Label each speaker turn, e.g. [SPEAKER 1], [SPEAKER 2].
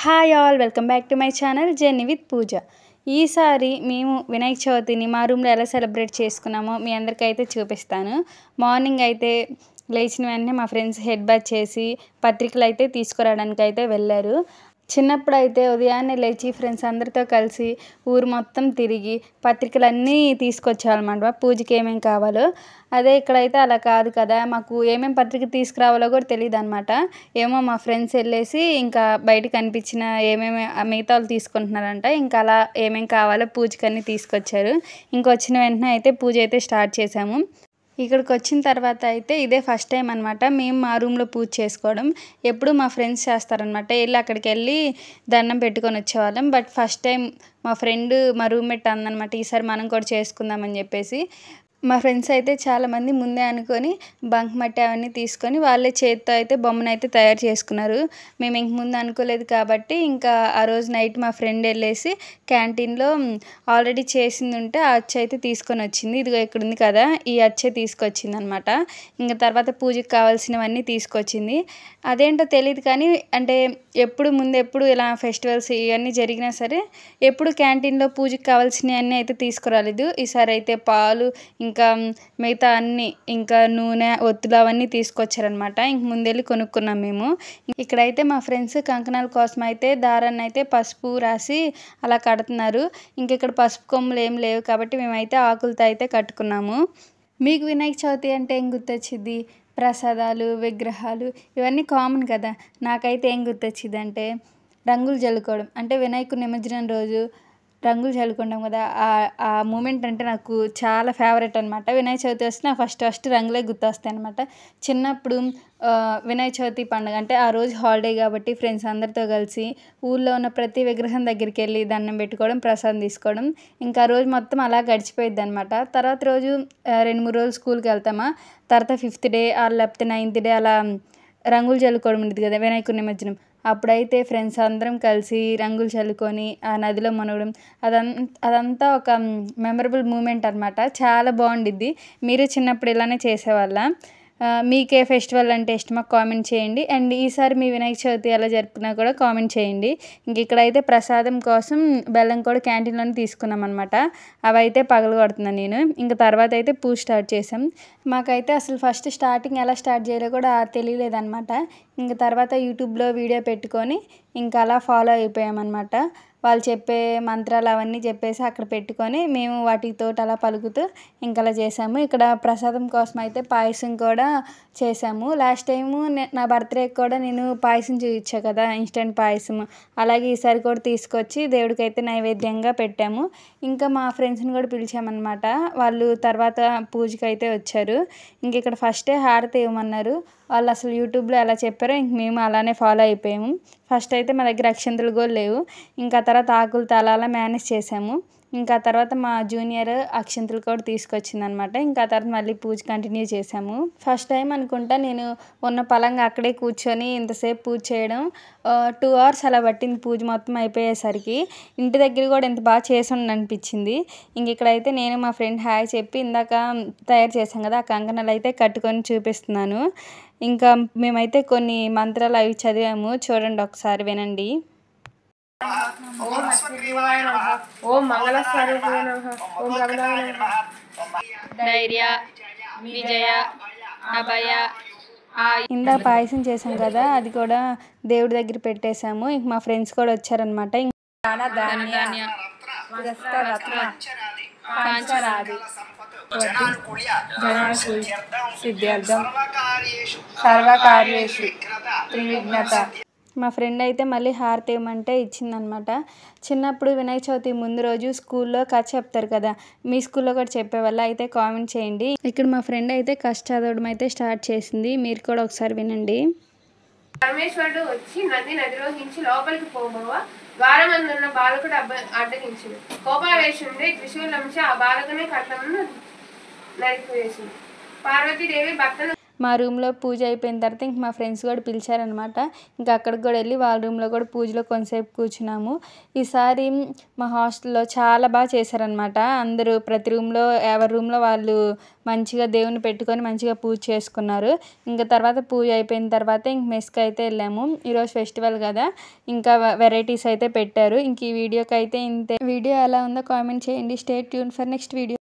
[SPEAKER 1] Hi all welcome back to my channel journey with Pooja. ఈసారి మేము వినాయక చవితిని మా రూమ్లో ఎలా సెలబ్రేట్ చేసుకున్నామో మీ అందరికైతే చూపిస్తాను. మార్నింగ్ అయితే లేచిన వెంటనే మా ఫ్రెండ్స్ హెడ్ బాత్ చేసి పత్రికలు అయితే తీసుకురావడానికి అయితే వెళ్ళారు. చిన్నప్పుడు అయితే ఉదయాన్నే లేచి ఫ్రెండ్స్ అందరితో కలిసి ఊరు మొత్తం తిరిగి పత్రికలన్నీ తీసుకొచ్చేవాళ్ళమాట పూజకి ఏమేమి కావాలో. అదే ఇక్కడైతే అలా కాదు కదా, మాకు ఏమేమి పత్రిక తీసుకురావాలో కూడా తెలియదు అనమాట. ఏమో మా ఫ్రెండ్స్ వెళ్ళేసి ఇంకా బయట కనిపించిన ఏమేమి మిగతా వాళ్ళు తీసుకుంటున్నారంట, ఇంకా అలా ఏమేమి కావాలో పూజకన్నీ తీసుకొచ్చారు. ఇంకొచ్చిన వెంటనే అయితే పూజ అయితే స్టార్ట్ చేసాము. ఇక్కడికి వచ్చిన తర్వాత అయితే ఇదే ఫస్ట్ టైం అనమాట మేము మా రూమ్లో పూజ చేసుకోవడం. ఎప్పుడు మా ఫ్రెండ్స్ చేస్తారనమాట, వెళ్ళి అక్కడికి వెళ్ళి దండం పెట్టుకొని వచ్చేవాళ్ళం. బట్ ఫస్ట్ టైం మా ఫ్రెండ్ మా రూమ్మేట్ అందనమాట ఈసారి మనం కూడా చేసుకుందామని చెప్పేసి. మా ఫ్రెండ్స్ అయితే చాలామంది ముందే అనుకొని బంక్ మట్టి అవన్నీ తీసుకొని వాళ్ళే చేతితో అయితే బొమ్మను అయితే తయారు చేసుకున్నారు. మేము ఇంక ముందు అనుకోలేదు కాబట్టి ఇంకా ఆ రోజు నైట్ మా ఫ్రెండ్ వెళ్ళేసి క్యాంటీన్లో ఆల్రెడీ చేసింది ఉంటే ఆ అచ్చు అయితే తీసుకొని వచ్చింది. ఇదిగో ఇక్కడ ఉంది కదా, ఈ అచ్చే తీసుకొచ్చింది అనమాట. ఇంకా తర్వాత పూజకి కావాల్సినవన్నీ తీసుకొచ్చింది. అదేంటో తెలియదు కానీ అంటే ఎప్పుడు ఇలా ఫెస్టివల్స్ ఇవన్నీ జరిగినా సరే ఎప్పుడు క్యాంటీన్లో పూజకి కావాల్సినవి అన్నీ అయితే తీసుకురాలేదు. ఈసారి అయితే పాలు ఇంకా మిగతా అన్నీ ఇంకా నూనె ఒత్తులు అవన్నీ తీసుకొచ్చారనమాట. ఇంక ముందెళ్ళి కొనుక్కున్నాం మేము. ఇక్కడైతే మా ఫ్రెండ్స్ కంకణాల కోసం అయితే దారాన్ని అయితే పసుపు రాసి అలా కడుతున్నారు. ఇంక ఇక్కడ పసుపు కొమ్ములు ఏం లేవు కాబట్టి మేమైతే ఆకులతో అయితే కట్టుకున్నాము. మీకు వినాయక చవితి అంటే ఏం గుర్తొచ్చింది? ప్రసాదాలు, విగ్రహాలు ఇవన్నీ కామన్ కదా. నాకైతే ఏం గుర్తొచ్చింది అంటే రంగులు జల్లుకోవడం. అంటే వినాయకుడి నిమజ్జనం రోజు రంగులు చల్లుకుంటాం కదా, ఆ మూమెంట్ అంటే నాకు చాలా ఫేవరెట్ అనమాట. వినాయక చవితి వస్తే నాకు ఫస్ట్ రంగులే గుర్తొస్తాయి అనమాట. చిన్నప్పుడు వినాయక చవితి పండుగ అంటే ఆ రోజు హాలిడే కాబట్టి ఫ్రెండ్స్ అందరితో కలిసి ఊళ్ళో ఉన్న ప్రతి విగ్రహం దగ్గరికి వెళ్ళి దండం పెట్టుకోవడం, ప్రసాదం తీసుకోవడం, ఇంకా ఆ రోజు మొత్తం అలా గడిచిపోయిద్ది అనమాట. తర్వాత రోజు 2-3 రోజులు స్కూల్కి వెళ్తామా, తర్వాత 5th డే లేకపోతే 9th డే అలా రంగులు చల్లుకోవడం ఉంటుంది కదా వినాయకుడి నిమజ్జనం. అప్పుడైతే ఫ్రెండ్స్ అందరం కలిసి రంగులు చల్లుకొని ఆ నదిలో మునగడం అదంతా ఒక మెమరబుల్ మూమెంట్ అనమాట. చాలా బాగుండిద్ది. మీరు చిన్నప్పుడు ఇలానే చేసేవాళ్ళ? మీకే ఫెస్టివల్ అంటే ఇష్టమో కామెంట్ చేయండి. అండ్ ఈసారి మీ వినాయక చవితి ఎలా జరుపుకున్నా కూడా కామెంట్ చేయండి. ఇంక ఇక్కడైతే ప్రసాదం కోసం బెల్లం కూడా క్యాంటీన్లోనే తీసుకున్నాం అనమాట. అవైతే పగలగొడుతున్నాను నేను. ఇంక తర్వాత అయితే పూజ స్టార్ట్ చేసాం. మాకైతే అసలు ఫస్ట్ స్టార్టింగ్ ఎలా స్టార్ట్ చేయాలో కూడా తెలియలేదన్నమాట. ఇంక తర్వాత యూట్యూబ్లో వీడియో పెట్టుకొని ఇంకా అలా ఫాలో అయిపోయామన్నమాట. వాళ్ళు చెప్పే మంత్రాలు అవన్నీ చెప్పేసి అక్కడ పెట్టుకొని మేము వాటితో అలా పలుకుతూ ఇంకా అలా చేసాము. ఇక్కడ ప్రసాదం కోసం అయితే పాయసం కూడా చేసాము. లాస్ట్ టైము నా బర్త్డేకి కూడా నేను పాయసం చూపించా కదా, ఇన్స్టెంట్ పాయసం. అలాగే ఈసారి కూడా తీసుకొచ్చి దేవుడికి అయితే నైవేద్యంగా పెట్టాము. ఇంకా మా ఫ్రెండ్స్ని కూడా పిలిచామన్నమాట. వాళ్ళు తర్వాత పూజకి అయితే వచ్చారు. ఇంక ఇక్కడ ఫస్టే హారతి ఇవ్వమన్నారు. వాళ్ళు అసలు యూట్యూబ్లో ఎలా చెప్పారో ఇంక మేము అలానే ఫాలో అయిపోయాము. ఫస్ట్ అయితే మా దగ్గర అక్షంతలు కూడా లేవు. ఇంకా తర్వాత ఆకులతో అలా మేనేజ్ చేసాము. ఇంకా తర్వాత మా జూనియర్ అక్షంతలు కూడా తీసుకొచ్చిందనమాట. ఇంకా తర్వాత మళ్ళీ పూజ కంటిన్యూ చేసాము. ఫస్ట్ టైం అనుకుంటా నేను ఉన్న పలంగా అక్కడే కూర్చొని ఇంతసేపు పూజ చేయడం. 2 hours అలా పట్టింది పూజ మొత్తం అయిపోయేసరికి. ఇంటి దగ్గర కూడా ఎంత బాగా చేసి అనిపించింది. ఇంక ఇక్కడైతే నేను మా ఫ్రెండ్ హాయ్ చెప్పి ఇందాక తయారు చేసాం కదా ఆ కంకణాలు అయితే కట్టుకొని చూపిస్తున్నాను. ఇంకా మేమైతే కొన్ని మంత్రాలు అవి చదివాము, చూడండి ఒకసారి వినండి.
[SPEAKER 2] ఓం మంగళ స్వరూపాయ నమః. ఓం రమణాయ నమః.
[SPEAKER 1] ధైర్య, విజయ, అభయ. ఇందా పాయసం చేసాం కదా, అది కూడా దేవుడి దగ్గర పెట్టేశాము. ఇంక మా ఫ్రెండ్స్ కూడా వచ్చారనమాట. సిద్ధార్థం సర్వకార్యేషు త్రివిఘ్నత. మా ఫ్రెండ్ అయితే మళ్ళీ హారతి ఇవ్వమంటే ఇచ్చిందనమాట. చిన్నప్పుడు వినాయక చవితి ముందు రోజు స్కూల్లో కథ చెప్తారు కదా, మీ స్కూల్లో కూడా చెప్పేవాళ్ళ అయితే కామెంట్ చేయండి. ఇక్కడ మా ఫ్రెండ్ అయితే కథ చదవడం అయితే స్టార్ట్ చేసింది, మీరు కూడా ఒకసారి వినండి.
[SPEAKER 2] పరమేశ్వరుడు వచ్చి నదిలోకించి లోపలికి పోబోవా ద్వారమందున్న బాలకుడు అడ్డగించుడు. కోపావేశుండే త్రిశూలంశ ఆ బాలకుని కట్టమును నరికివేసింది. పార్వతీదేవి భక్తను
[SPEAKER 1] మా రూమ్లో పూజ అయిపోయిన తర్వాత ఇంక మా ఫ్రెండ్స్ కూడా పిలిచారనమాట. ఇంకా అక్కడికి కూడా వెళ్ళి వాళ్ళ రూమ్లో కూడా పూజలో కొంతసేపు కూర్చున్నాము. ఈసారి మా హాస్టల్లో చాలా బాగా చేశారనమాట. అందరూ ప్రతి రూమ్లో ఎవరి రూమ్లో వాళ్ళు మంచిగా దేవుని పెట్టుకొని మంచిగా పూజ చేసుకున్నారు. ఇంకా తర్వాత పూజ అయిపోయిన తర్వాత ఇంక మెస్కి అయితే వెళ్ళాము. ఈరోజు ఫెస్టివల్ కదా, ఇంకా వెరైటీస్ అయితే పెట్టారు. ఇంక ఈ వీడియోకి అయితే ఇంతే. వీడియో ఎలా ఉందో కామెంట్ చేయండి. Stay tune for next video.